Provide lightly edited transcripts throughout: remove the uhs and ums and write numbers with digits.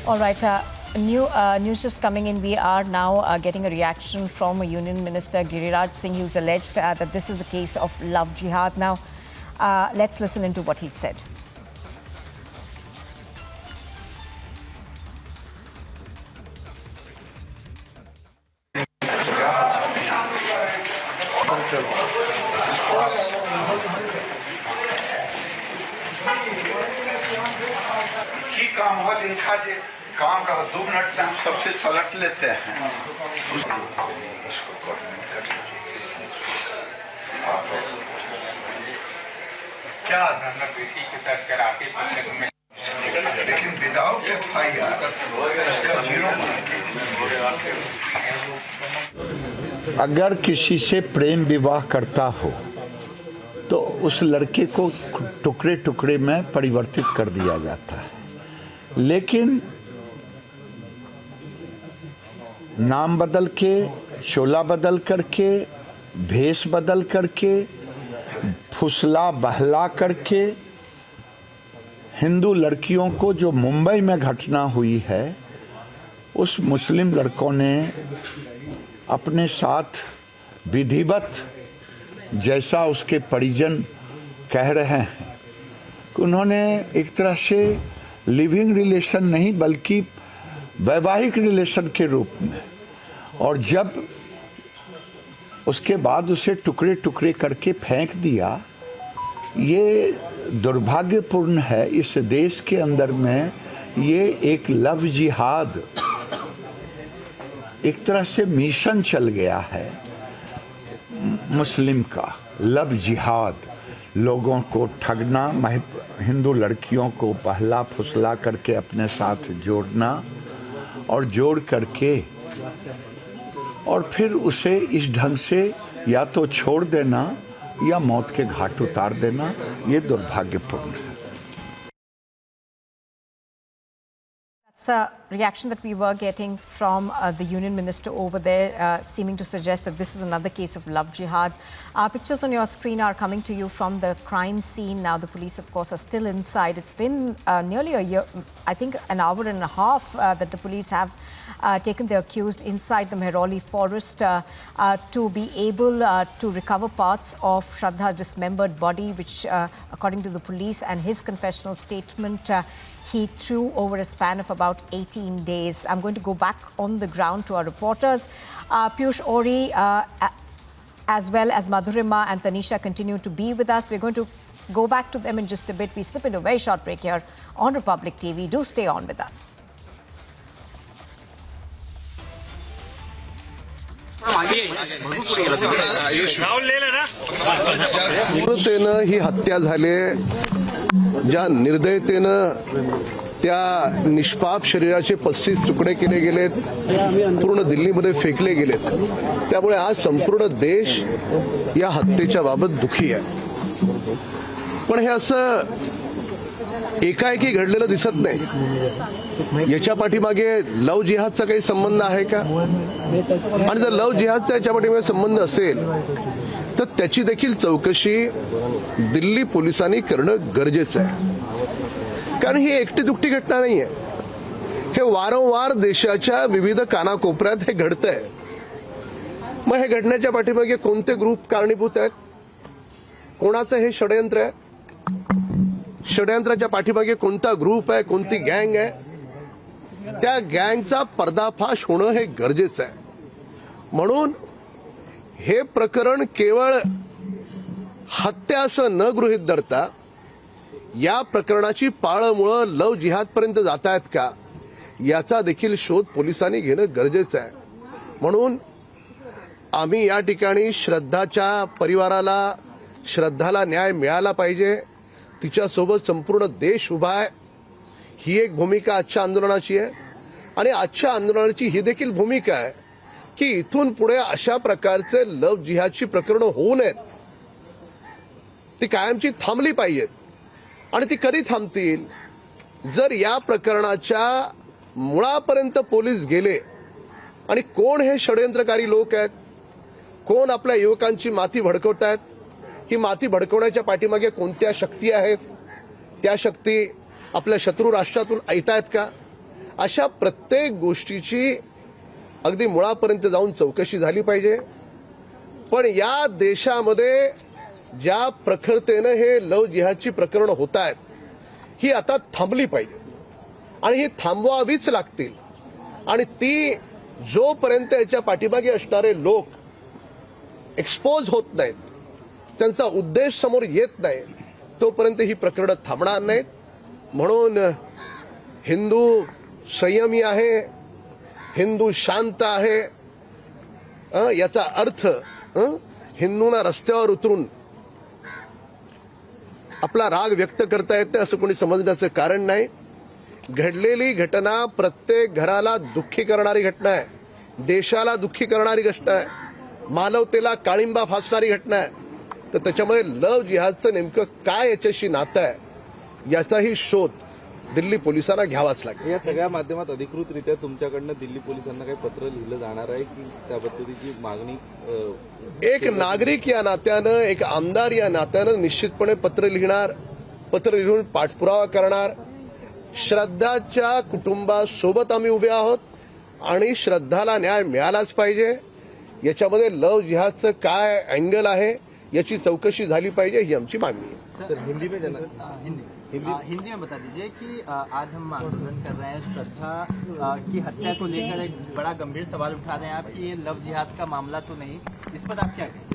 All right. News just coming in. We are now getting a reaction from a Union Minister, Giriraj Singh, who's alleged that this is a case of love jihad. Now, let's listen into what he said. काम हो जिनका काम रहा 2 minute में हम सबसे सलट लेते हैं। क्या बेटी के साथ कराके लेकिन विदाउट FIR अगर किसी से प्रेम विवाह करता हो तो उस लड़के को टुकड़े टुकड़े में परिवर्तित कर दिया जाता है, लेकिन नाम बदल के, शोला बदल करके, भेष बदल करके, फुसला बहला करके हिंदू लड़कियों को, जो मुंबई में घटना हुई है, उस मुस्लिम लड़कों ने अपने साथ विधिवत, जैसा उसके परिजन कह रहे हैं कि उन्होंने एक तरह से लिविंग रिलेशन नहीं बल्कि वैवाहिक रिलेशन के रूप में, और जब उसके बाद उसे टुकड़े टुकड़े करके फेंक दिया, ये दुर्भाग्यपूर्ण है। इस देश के अंदर में ये एक लव जिहाद, एक तरह से मिशन चल गया है मुस्लिम का, लव जिहाद, लोगों को ठगना, हिंदू लड़कियों को बहला फुसला करके अपने साथ जोड़ना और जोड़ करके और फिर उसे इस ढंग से या तो छोड़ देना या मौत के घाट उतार देना, ये दुर्भाग्यपूर्ण है। The reaction that we were getting from the Union Minister over there, seeming to suggest that this is another case of love jihad. Pictures on your screen are coming to you from the crime scene. Now, the police, of course, are still inside. It's been nearly a year, I think an hour and a half, that the police have taken the accused inside the Mehrauli forest to be able to recover parts of Shraddha's dismembered body, which, according to the police and his confessional statement, he threw over a span of about 18 days. I'm going to go back on the ground to our reporters. Piyush Ori, as well as Madhurima and Tanisha, continue to be with us. We're going to go back to them in just a bit. We slip into a very short break here on Republic TV. Do stay on with us. क्रूरतेनं ही हत्या झाली, ज्या निर्दयतेनं त्या निष्पाप शरीराचे 35 तुकडे केले गेलेत, पूर्ण दिल्लीमध्ये फेकले गेलेत, त्यामुळे आज संपूर्ण देश या हत्येच्या बाबत दुःखी आहे। पण हे असं एकाएकी घडलेलं दिसत नाही। याच्या पाठीमागे लव जिहादचा काही संबंध आहे का? आणि जर लव जिहादचा याच्या पाठीमागे संबंध असेल तर त्याची देखील चौकशी दिल्ली पोलिसांनी करणं गरजेचं आहे, कारण ही एकटी दुकटी घटना नाहीये। हे वारंवार देशाच्या विविध कानाकोपऱ्यात हे घडतंय। मग हे घडण्याच्या पाठीमागे कोणते ग्रुप कारणीभूत आहेत? कोणाचं हे षडयंत्र आहे? षडयंत्राच्या पाठीमागे कोणता ग्रुप आहे, कोणती गँग आहे? त्या गँगचा पर्दाफाश होणं हे गरजेचं आहे। म्हणून हे प्रकरण केवळ हत्या असं न गृहीत धरता या प्रकरणाची पाळंमुळं लव जिहादपर्यंत जात आहेत का, याचा देखील शोध पोलिसांनी घेणं गरजेचं आहे। म्हणून आम्ही या ठिकाणी श्रद्धाच्या परिवाराला, श्रद्धाला न्याय मिळाला पाहिजे, तिच्यासोबत संपूर्ण देश उभा आहे, ही एक भूमिका आजच्या आंदोलनाची आहे। आणि आजच्या आंदोलनाची ही देखील भूमिका आहे की इथून पुढे अशा प्रकारचे लव जिहादची प्रकरणं होऊ नयेत, ती कायमची थांबली पाहिजेत। आणि ती कधी थांबतील? जर या प्रकरणाच्या मुळापर्यंत पोलीस गेले आणि कोण हे षडयंत्रकारी लोक आहेत, कोण आपल्या युवकांची माती भडकवत आहेत, ही माती भडकवण्याच्या पाठीमागे कोणत्या शक्ती आहेत, त्या शक्ती आपल्या शत्रू राष्ट्रातून येत आहेत का? अशा प्रत्येक गोष्टीची अगदी मुळापर्यंत जाऊन चौकशी झाली पाहिजे. पण या देशामध्ये ज्या प्रखरतेनं हे लव जिहादची प्रकरणं होत आहेत ही आता थांबली पाहिजे आणि ही थांबवावीच लागतील. आणि ती जोपर्यंत याच्या पाठीमागे असणारे लोक एक्सपोज होत नाहीत, त्यांचा उद्देश समोर येत नाही, तोपर्यंत ही प्रकरणं थांबणार नाहीत. म्हणून हिंदू संयमी आहे, हिंदू शांत आहे. याचा अर्थ हिंदूंना रस्त्यावर उतरून आपला राग व्यक्त करता येते असं कोणी समजण्याचं कारण नाही. घडलेली घटना प्रत्येक घराला दुःखी करणारी घटना आहे, देशाला दुःखी करणारी घटना आहे, मानवतेला काळिंबा फासणारी घटना आहे. तर त्याच्यामुळे लव जिहादचं नेमकं काय याच्याशी नातं आहे याचाही शोध दिल्ली पोलिसांना घ्यावाच लागेल. या सगळ्या माध्यमात अधिकृतरित्या तुमच्याकडनं दिल्ली पोलिसांना काही पत्र लिहिलं जाणार आहे की त्या पद्धतीची मागणी? एक नागरिक या नात्यानं, एक आमदार या नात्यानं निश्चितपणे पत्र लिहिणार, पत्र लिहून पाठपुरावा करणार. श्रद्धाच्या कुटुंबासोबत आम्ही उभे आहोत आणि श्रद्धाला न्याय मिळालाच पाहिजे. याच्यामध्ये लव जिहादचं काय अँगल आहे याची चौकशी झाली पाहिजे, ही आमची मागणी आहे. सर, हिंदी में हिंदी में बता दीजिए कि आज हम आंदोलन कर रहे हैं श्रद्धा की हत्या को लेकर एक बड़ा गंभीर सवाल उठा रहे हैं आप कि ये लव जिहाद का मामला तो नहीं, इस पर आप क्या कहें?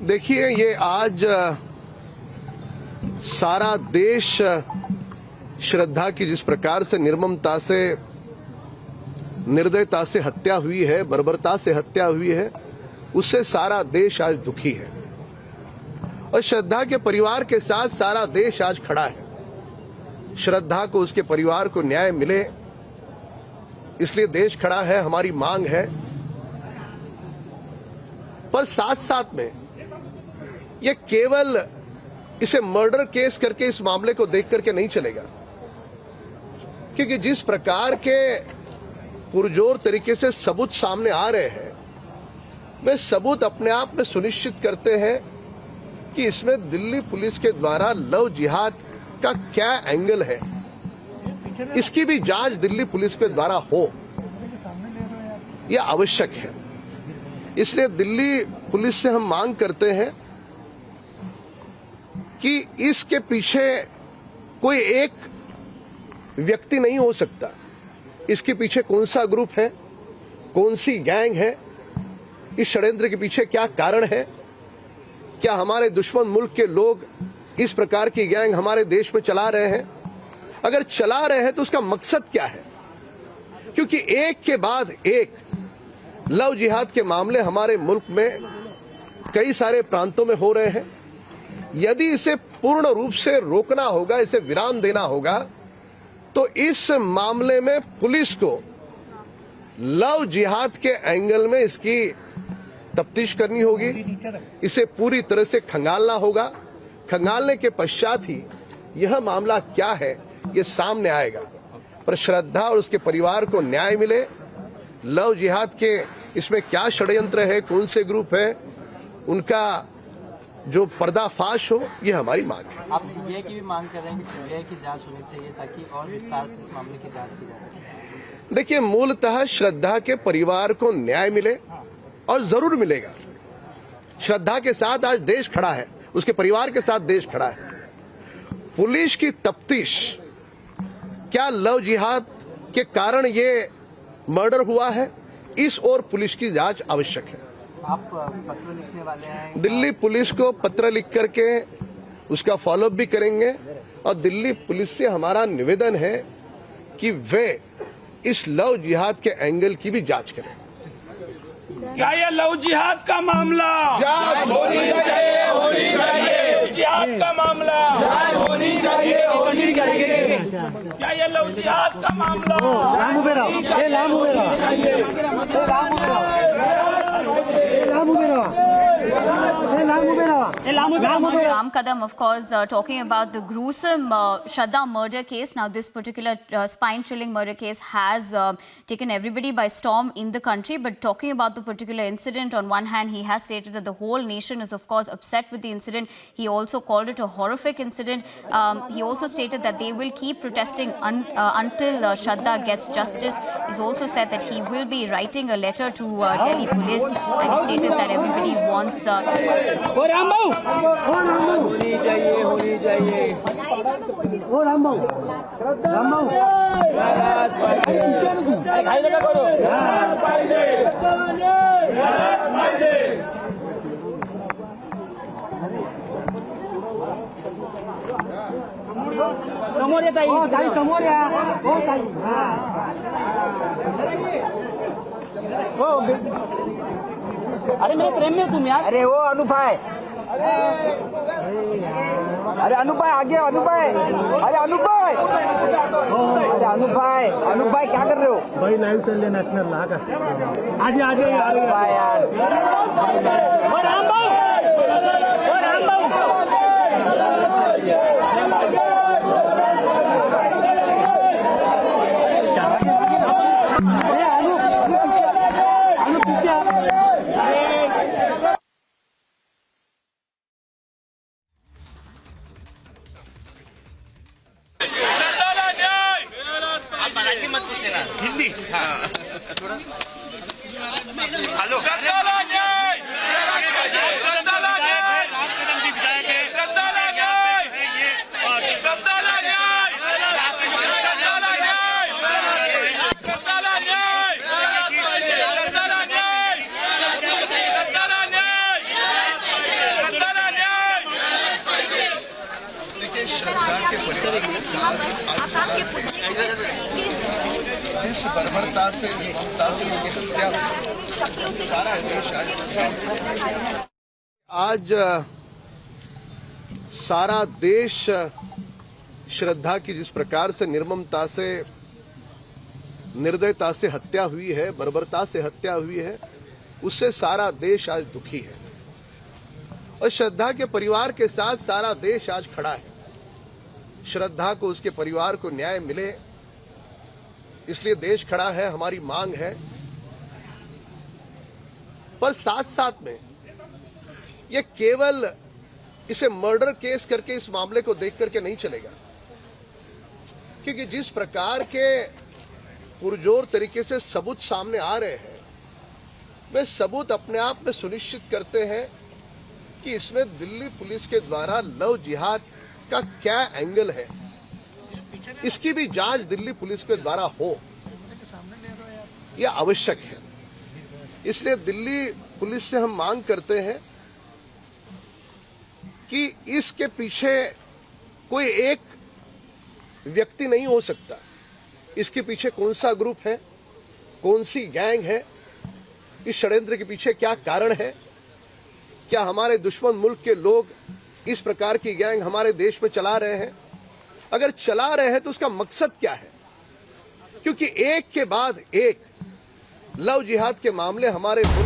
देखिए, ये आज सारा देश श्रद्धा की जिस प्रकार से निर्ममता से, निर्दयता से हत्या हुई है, बर्बरता से हत्या हुई है, उससे सारा देश आज दुखी है. और श्रद्धा के परिवार के साथ सारा देश आज खड़ा है. श्रद्धा को, उसके परिवार को न्याय मिले, इसलिए देश खड़ा है. हमारी मांग है. पर साथ साथ में ये केवल इसे मर्डर केस करके इस मामले को देख करके नहीं चलेगा, क्योंकि जिस प्रकार के पुरजोर तरीके से सबूत सामने आ रहे हैं, वे सबूत अपने आप में सुनिश्चित करते हैं कि इसमें दिल्ली पुलिस के द्वारा लव जिहाद का क्या एंगल है. इसकी भी जांच दिल्ली पुलिस के द्वारा हो, यह आवश्यक है. इसलिए दिल्ली पुलिस से हम मांग करते हैं कि इसके पीछे कोई एक व्यक्ति नहीं हो सकता. इसके पीछे कौन सा ग्रुप है, कौन सी गैंग है, इस षड्यंत्र के पीछे क्या कारण है, क्या हमारे दुश्मन मुल्क के लोग इस प्रकार की गैंग हमारे देश में चला रहे हैं? अगर चला रहे हैं तो उसका मकसद क्या है? क्योंकि एक के बाद एक लव जिहाद के मामले हमारे मुल्क में कई सारे प्रांतों में हो रहे हैं. यदि इसे पूर्ण रूप से रोकना होगा, इसे विराम देना होगा, तो इस मामले में पुलिस को लव जिहाद के एंगल में इसकी तफ्तीश करनी होगी, इसे पूरी तरह से खंगालना होगा. खंगालने के पश्चात ही यह मामला क्या है ये सामने आएगा. पर श्रद्धा और उसके परिवार को न्याय मिले. लव जिहाद के इसमें क्या षड्यंत्र है, कौन से ग्रुप है, उनका जो पर्दाफाश हो, ये हमारी मांग है. आप सीबीआई की भी मांग कर रहे हैं कि सीबीआई की जांच होनी चाहिए ताकि और विस्तार से इस मामले की जांच की जा सके? देखिए, मूलतः श्रद्धा के परिवार को न्याय मिले और जरूर मिलेगा. श्रद्धा के साथ आज देश खड़ा है, उसके परिवार के साथ देश खड़ा है. पुलिस की तफ्तीश, क्या लव जिहाद के कारण ये मर्डर हुआ है, इस ओर पुलिस की जांच आवश्यक है. आप पत्र लिखने वाले हैं? दिल्ली पुलिस को पत्र लिख करके उसका फॉलोअप भी करेंगे. और दिल्ली पुलिस से हमारा निवेदन है कि वे इस लव जिहाद के एंगल की भी जांच करें. क्या ये लव जिहाद का मामला जांच होनी चाहिए, होनी चाहिए. जिहाद का मामला जांच होनी चाहिए, होनी चाहिए. क्या ये लव जिहाद का मामला लाम उबेरा, ए लाम उबेरा, ए लाम उबेरा, ए लाम उबेरा, ए लाम उबेरा. Ram Kadam, of course, talking about the gruesome Shraddha murder case. Now, this particular spine-chilling murder case has taken everybody by storm in the country. But talking about the particular incident, on one hand, he has stated that the whole nation is, of course, upset with the incident. He also called it a horrific incident. He also stated that they will keep protesting until Shraddha gets justice. He's also said that he will be writing a letter to Delhi police, and he stated that everybody wants अरे मेरे प्रेम में तुम यार अरे वो अनुपाय अरे अनुपाय आगे अनुपाय अरे अनुपाय अरे अनुपाय अनुपाय क्या कर रहे हो भाई लाइव चल रहे नेशनल ला का आज यार ओ राम भाऊ हिंदी हेलो श्रद्धा के परिवार के साथ इस बर्बरता से निर्ममता से उनकी हत्या सारा देश आज सारा देश श्रद्धा की जिस प्रकार से निर्ममता से निर्दयता से हत्या हुई है, बर्बरता से हत्या हुई है, उससे सारा देश आज दुखी है और श्रद्धा के परिवार के साथ सारा देश आज खड़ा है। श्रद्धा को, उसके परिवार को न्याय मिले, इसलिए देश खड़ा है, हमारी मांग है। पर साथ साथ में ये केवल इसे मर्डर केस करके इस मामले को देख करके नहीं चलेगा, क्योंकि जिस प्रकार के पुरजोर तरीके से सबूत सामने आ रहे हैं, वे सबूत अपने आप में सुनिश्चित करते हैं कि इसमें दिल्ली पुलिस के द्वारा लव जिहाद का क्या एंगल है, इसकी भी जांच दिल्ली पुलिस के द्वारा हो, यह आवश्यक है। इसलिए दिल्ली पुलिस से हम मांग करते हैं कि इसके पीछे कोई एक व्यक्ति नहीं हो सकता, इसके पीछे कौन सा ग्रुप है, कौन सी गैंग है, इस षड्यंत्र के पीछे क्या कारण है, क्या हमारे दुश्मन मुल्क के लोग इस प्रकार की गैंग हमारे देश में चला रहे हैं? अगर चला रहे हैं तो उसका मकसद क्या है? क्योंकि एक के बाद एक लव जिहाद के मामले हमारे मुल्क